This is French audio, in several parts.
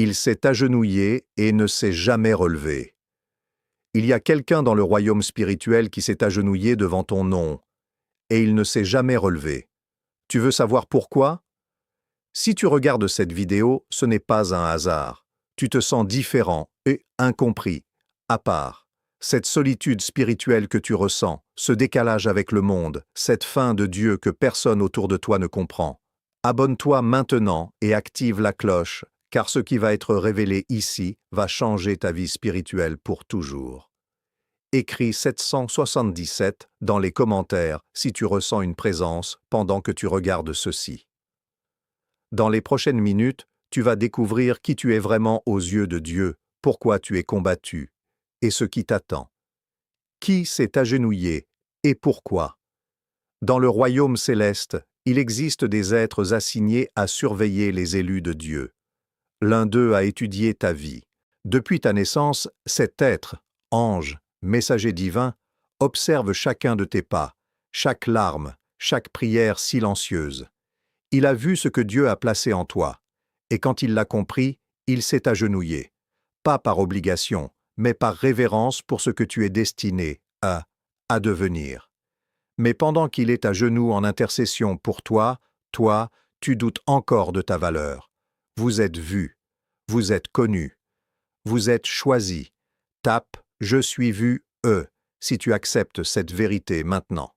Il s'est agenouillé et ne s'est jamais relevé. Il y a quelqu'un dans le royaume spirituel qui s'est agenouillé devant ton nom, et il ne s'est jamais relevé. Tu veux savoir pourquoi? Si tu regardes cette vidéo, ce n'est pas un hasard. Tu te sens différent et incompris, à part. Cette solitude spirituelle que tu ressens, ce décalage avec le monde, cette faim de Dieu que personne autour de toi ne comprend. Abonne-toi maintenant et active la cloche, car ce qui va être révélé ici va changer ta vie spirituelle pour toujours. Écris 777 dans les commentaires si tu ressens une présence pendant que tu regardes ceci. Dans les prochaines minutes, tu vas découvrir qui tu es vraiment aux yeux de Dieu, pourquoi tu es combattu, et ce qui t'attend. Qui s'est agenouillé et pourquoi? Dans le royaume céleste, il existe des êtres assignés à surveiller les élus de Dieu. L'un d'eux a étudié ta vie. Depuis ta naissance, cet être, ange, messager divin, observe chacun de tes pas, chaque larme, chaque prière silencieuse. Il a vu ce que Dieu a placé en toi, et quand il l'a compris, il s'est agenouillé. Pas par obligation, mais par révérence pour ce que tu es destiné à devenir. Mais pendant qu'il est à genoux en intercession pour toi, tu doutes encore de ta valeur. Vous êtes vu, vous êtes connu, vous êtes choisi. Tape « Je suis vu, si tu acceptes cette vérité maintenant.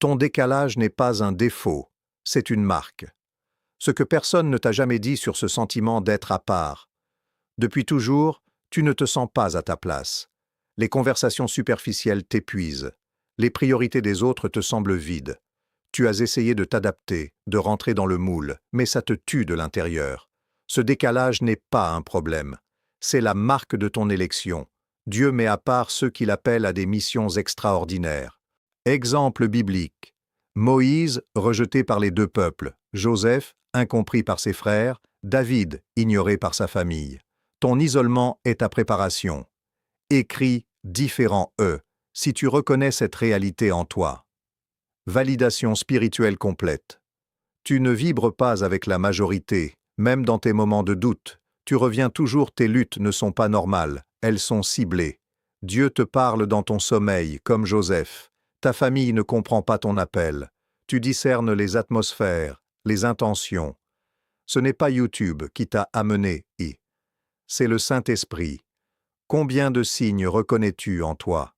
Ton décalage n'est pas un défaut, c'est une marque. Ce que personne ne t'a jamais dit sur ce sentiment d'être à part. Depuis toujours, tu ne te sens pas à ta place. Les conversations superficielles t'épuisent. Les priorités des autres te semblent vides. Tu as essayé de t'adapter, de rentrer dans le moule, mais ça te tue de l'intérieur. Ce décalage n'est pas un problème. C'est la marque de ton élection. Dieu met à part ceux qu'il appelle à des missions extraordinaires. Exemple biblique. Moïse, rejeté par les deux peuples. Joseph, incompris par ses frères. David, ignoré par sa famille. Ton isolement est ta préparation. Écris différent si tu reconnais cette réalité en toi. Validation spirituelle complète. Tu ne vibres pas avec la majorité, même dans tes moments de doute. Tu reviens toujours, tes luttes ne sont pas normales, elles sont ciblées. Dieu te parle dans ton sommeil, comme Joseph. Ta famille ne comprend pas ton appel. Tu discernes les atmosphères, les intentions. Ce n'est pas YouTube qui t'a amené c'est le Saint-Esprit. Combien de signes reconnais-tu en toi?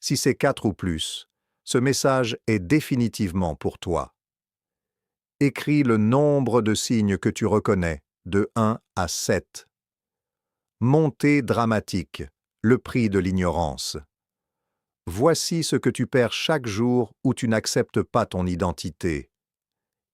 Si c'est 4 ou plus, ce message est définitivement pour toi. Écris le nombre de signes que tu reconnais, de 1 à 7. Montée dramatique, le prix de l'ignorance. Voici ce que tu perds chaque jour où tu n'acceptes pas ton identité.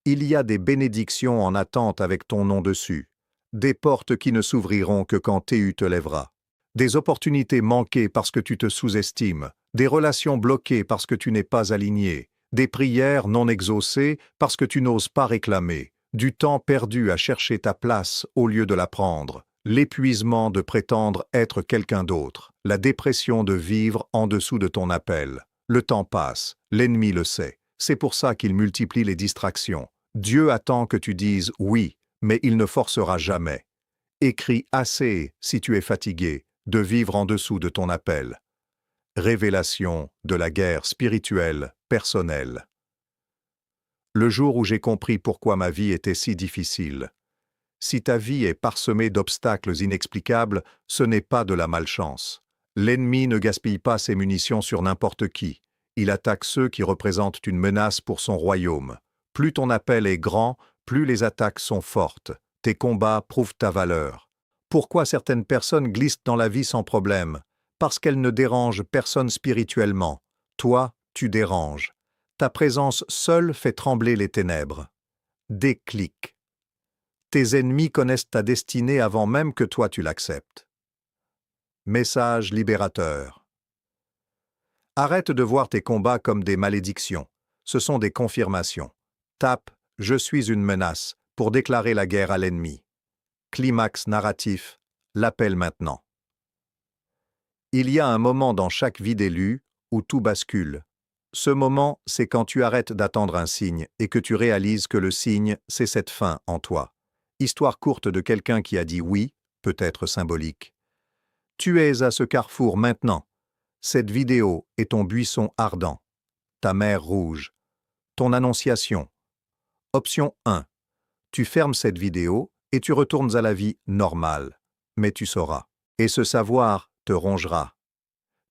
Il y a des bénédictions en attente avec ton nom dessus, des portes qui ne s'ouvriront que quand TU te lèvera, des opportunités manquées parce que tu te sous-estimes, des relations bloquées parce que tu n'es pas aligné, des prières non exaucées parce que tu n'oses pas réclamer, du temps perdu à chercher ta place au lieu de la prendre, l'épuisement de prétendre être quelqu'un d'autre, la dépression de vivre en dessous de ton appel. Le temps passe, l'ennemi le sait, c'est pour ça qu'il multiplie les distractions. Dieu attend que tu dises oui, mais il ne forcera jamais. Écris assez si tu es fatigué de vivre en dessous de ton appel. Révélation de la guerre spirituelle personnelle. Le jour où j'ai compris pourquoi ma vie était si difficile. Si ta vie est parsemée d'obstacles inexplicables, ce n'est pas de la malchance. L'ennemi ne gaspille pas ses munitions sur n'importe qui. Il attaque ceux qui représentent une menace pour son royaume. Plus ton appel est grand, plus les attaques sont fortes. Tes combats prouvent ta valeur. Pourquoi certaines personnes glissent dans la vie sans problème? Parce qu'elles ne dérangent personne spirituellement. Toi, tu déranges. Ta présence seule fait trembler les ténèbres. Déclic. Tes ennemis connaissent ta destinée avant même que toi tu l'acceptes. Message libérateur. Arrête de voir tes combats comme des malédictions. Ce sont des confirmations. Tape « Je suis une menace » pour déclarer la guerre à l'ennemi. Climax narratif, l'appel maintenant. Il y a un moment dans chaque vie d'élu où tout bascule. Ce moment, c'est quand tu arrêtes d'attendre un signe et que tu réalises que le signe, c'est cette fin en toi. Histoire courte de quelqu'un qui a dit oui, peut-être symbolique. Tu es à ce carrefour maintenant. Cette vidéo est ton buisson ardent, ta mer rouge, ton annonciation. Option 1. Tu fermes cette vidéo et tu retournes à la vie normale. Mais tu sauras. Et ce savoir te rongera.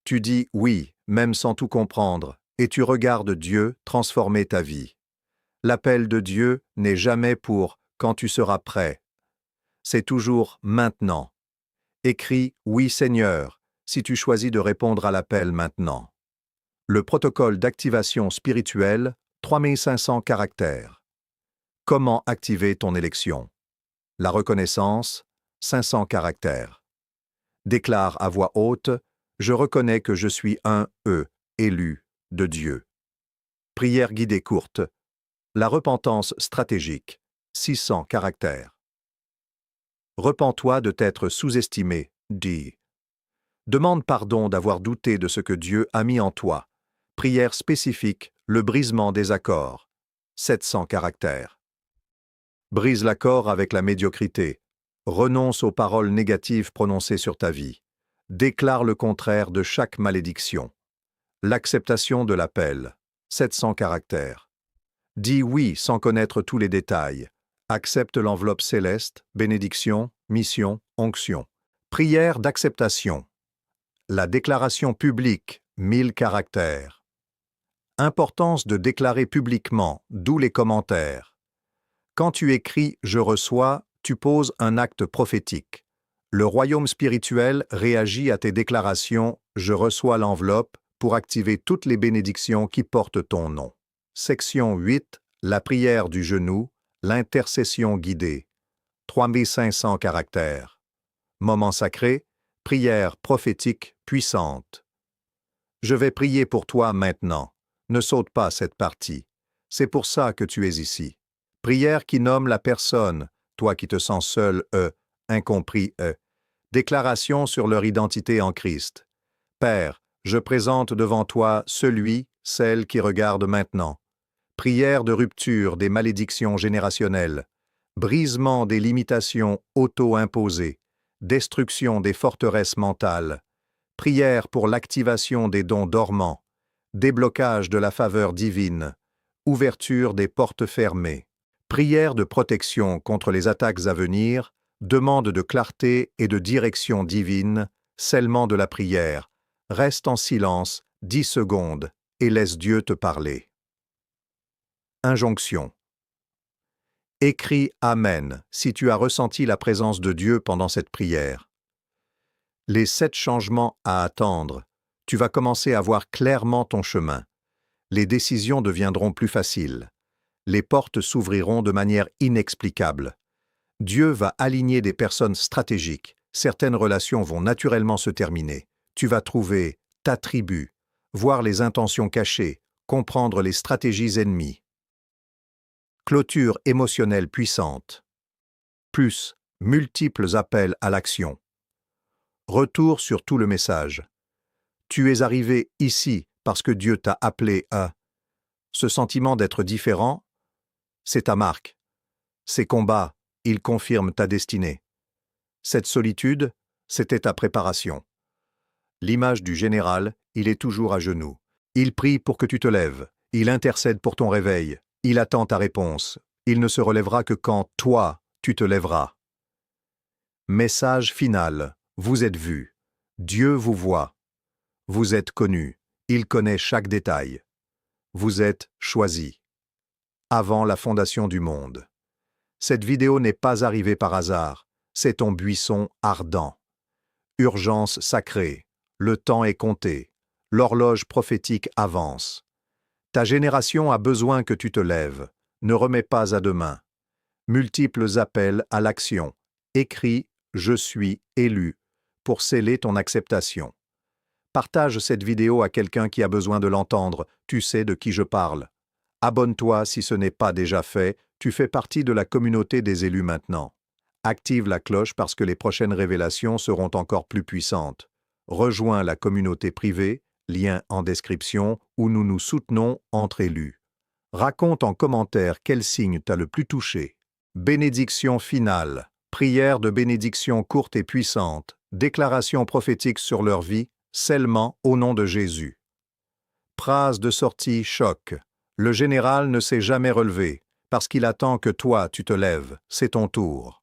Tu dis oui, même sans tout comprendre, et tu regardes Dieu transformer ta vie. L'appel de Dieu n'est jamais pour « quand tu seras prêt ». C'est toujours « maintenant ». Écris « Oui Seigneur » si tu choisis de répondre à l'appel maintenant. Le protocole d'activation spirituelle, 3500 caractères. Comment activer ton élection? La reconnaissance, 500 caractères. Déclare à voix haute « Je reconnais que je suis un élu de Dieu ». Prière guidée courte. La repentance stratégique, 600 caractères. Repens-toi de t'être sous-estimé, dis. Demande pardon d'avoir douté de ce que Dieu a mis en toi. Prière spécifique, le brisement des accords, 700 caractères. Brise l'accord avec la médiocrité. Renonce aux paroles négatives prononcées sur ta vie. Déclare le contraire de chaque malédiction. L'acceptation de l'appel, 700 caractères. Dis oui sans connaître tous les détails. Accepte l'enveloppe céleste, bénédiction, mission, onction. Prière d'acceptation. La déclaration publique, 1000 caractères. Importance de déclarer publiquement, d'où les commentaires. Quand tu écris « Je reçois », tu poses un acte prophétique. Le royaume spirituel réagit à tes déclarations « Je reçois l'enveloppe » pour activer toutes les bénédictions qui portent ton nom. Section 8. La prière du genou, l'intercession guidée. 3500 caractères. Moment sacré, prière prophétique puissante. Je vais prier pour toi maintenant. Ne saute pas cette partie. C'est pour ça que tu es ici. Prière qui nomme la personne, toi qui te sens seul, incompris, Déclaration sur leur identité en Christ. Père, je présente devant toi celui, celle qui regarde maintenant. Prière de rupture des malédictions générationnelles. Brisement des limitations auto-imposées. Destruction des forteresses mentales. Prière pour l'activation des dons dormants. Déblocage de la faveur divine. Ouverture des portes fermées. Prière de protection contre les attaques à venir. Demande de clarté et de direction divine. Scellement de la prière. Reste en silence 10 secondes et laisse Dieu te parler. Injonction. Écris « Amen » si tu as ressenti la présence de Dieu pendant cette prière. Les 7 changements à attendre. Tu vas commencer à voir clairement ton chemin. Les décisions deviendront plus faciles. Les portes s'ouvriront de manière inexplicable. Dieu va aligner des personnes stratégiques. Certaines relations vont naturellement se terminer. Tu vas trouver ta tribu, voir les intentions cachées, comprendre les stratégies ennemies. Clôture émotionnelle puissante. Plus, multiples appels à l'action. Retour sur tout le message. Tu es arrivé ici parce que Dieu t'a appelé à. Ce sentiment d'être différent, c'est ta marque. Ces combats, ils confirment ta destinée. Cette solitude, c'était ta préparation. L'image du général, il est toujours à genoux. Il prie pour que tu te lèves. Il intercède pour ton réveil. Il attend ta réponse. Il ne se relèvera que quand, toi, tu te lèveras. Message final. Vous êtes vus. Dieu vous voit. Vous êtes connus. Il connaît chaque détail. Vous êtes choisis. Avant la fondation du monde. Cette vidéo n'est pas arrivée par hasard. C'est ton buisson ardent. Urgence sacrée. Le temps est compté. L'horloge prophétique avance. Ta génération a besoin que tu te lèves. Ne remets pas à demain. Multiples appels à l'action. Écris « Je suis élu » pour sceller ton acceptation. Partage cette vidéo à quelqu'un qui a besoin de l'entendre. Tu sais de qui je parle. Abonne-toi si ce n'est pas déjà fait. Tu fais partie de la communauté des élus maintenant. Active la cloche parce que les prochaines révélations seront encore plus puissantes. Rejoins la communauté privée, lien en description, où nous nous soutenons entre élus. Raconte en commentaire quel signe t'a le plus touché. Bénédiction finale, prière de bénédiction courte et puissante, déclaration prophétique sur leur vie, scellement au nom de Jésus. Phrase de sortie choc. Le général ne s'est jamais relevé, parce qu'il attend que toi tu te lèves, c'est ton tour.